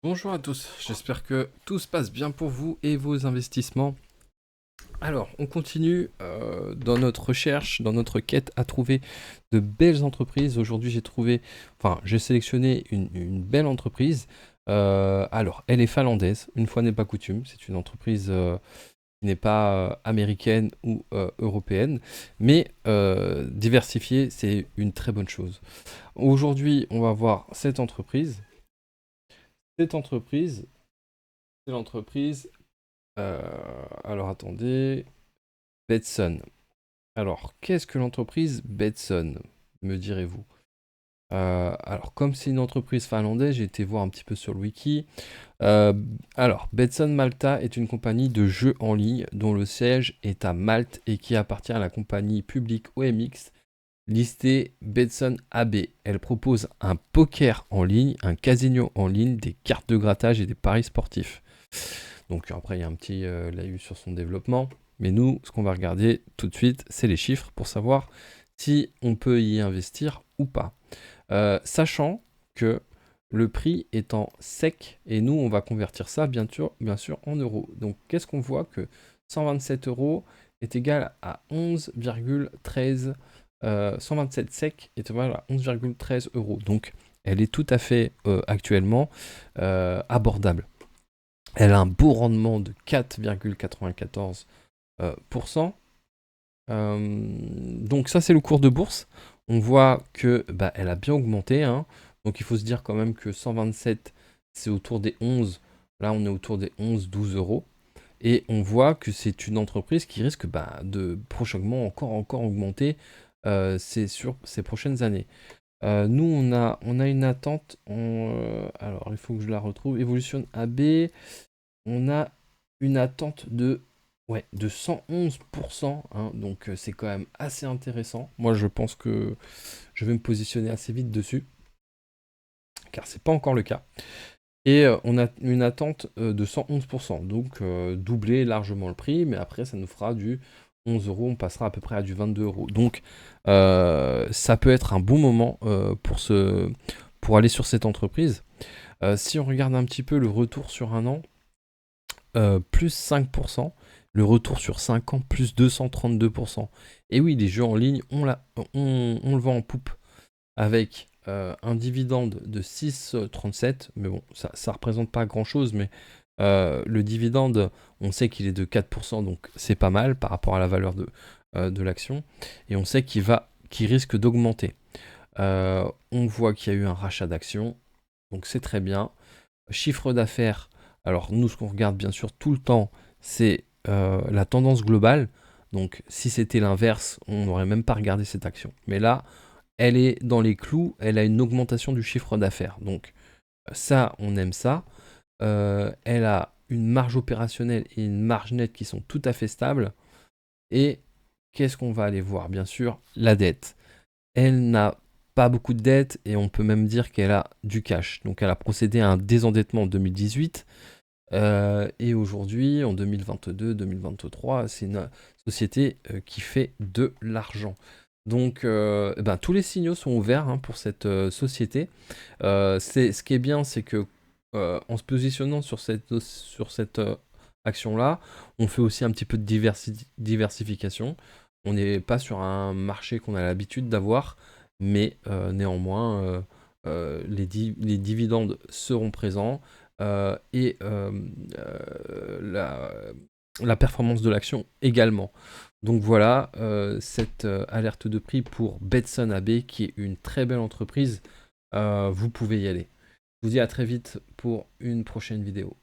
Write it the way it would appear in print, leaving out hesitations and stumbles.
Bonjour à tous, j'espère que tout se passe bien pour vous et vos investissements. Alors, on continue dans notre recherche, dans notre quête à trouver de belles entreprises. Aujourd'hui, j'ai sélectionné une belle entreprise. Alors, elle est finlandaise, une fois n'est pas coutume. C'est une entreprise qui n'est pas américaine ou européenne, mais diversifiée, c'est une très bonne chose. Aujourd'hui, on va voir cette entreprise. Cette entreprise, c'est l'entreprise. Alors attendez, Betson. Alors, qu'est-ce que l'entreprise Betson, me direz-vous? Alors, comme c'est une entreprise finlandaise, j'ai été voir un petit peu sur le wiki. Euh, alors, Betson Malta est une compagnie de jeux en ligne dont le siège est à Malte et qui appartient à la compagnie publique OMX listée Betson AB. Elle propose un poker en ligne, un casino en ligne, des cartes de grattage et des paris sportifs. Donc après, il y a un petit laïus sur son développement. Mais nous, ce qu'on va regarder tout de suite, c'est les chiffres pour savoir si on peut y investir ou pas. Sachant que le prix est en SEC et nous, on va convertir ça bien sûr en euros. Donc qu'est-ce qu'on voit que 127 euros est égal à 11,13 127 SEC est égal à 11,13 euros. Donc elle est tout à fait actuellement abordable. Elle a un beau rendement de 4,94%. Donc ça, c'est le cours de bourse. On voit que elle a bien augmenté, hein. Donc il faut se dire quand même que 127, c'est autour des 11. Là, on est autour des 11-12 euros. Et on voit que c'est une entreprise qui risque de prochainement encore augmenter sur ces prochaines années. Nous, on a une attente. Alors, il faut que je la retrouve. Evolution AB, on a une attente de 111%, hein, donc c'est quand même assez intéressant. Moi, je pense que je vais me positionner assez vite dessus, car c'est pas encore le cas. Et on a une attente de 111%, donc doubler largement le prix, mais après, ça nous fera du 11 euros, on passera à peu près à du 22 euros. Donc, ça peut être un bon moment pour aller sur cette entreprise. Si on regarde un petit peu le retour sur un an, plus 5%, le retour sur 5 ans, plus 232%. Et oui, les jeux en ligne, on le vend en poupe avec un dividende de 6,37, mais bon, ça ne représente pas grand-chose, mais le dividende, on sait qu'il est de 4%, donc c'est pas mal par rapport à la valeur de l'action, et on sait qu'il risque d'augmenter. On voit qu'il y a eu un rachat d'actions, donc c'est très bien. Chiffre d'affaires, alors nous ce qu'on regarde bien sûr tout le temps, c'est la tendance globale. Donc si c'était l'inverse, on n'aurait même pas regardé cette action. Mais là, elle est dans les clous, elle a une augmentation du chiffre d'affaires. Donc ça, on aime ça. Elle a une marge opérationnelle et une marge nette qui sont tout à fait stables. Et qu'est-ce qu'on va aller voir? Bien sûr, la dette. Elle n'a pas beaucoup de dettes et on peut même dire qu'elle a du cash. Donc elle a procédé à un désendettement en 2018 et aujourd'hui, en 2022-2023, c'est une société qui fait de l'argent. Donc tous les signaux sont ouverts, hein, pour cette société. Ce qui est bien, c'est que en se positionnant sur cette action-là, on fait aussi un petit peu de diversification. On n'est pas sur un marché qu'on a l'habitude d'avoir, mais néanmoins, les dividendes seront présents et la performance de l'action également. Donc voilà, cette alerte de prix pour Betson AB, qui est une très belle entreprise. Vous pouvez y aller. Je vous dis à très vite pour une prochaine vidéo.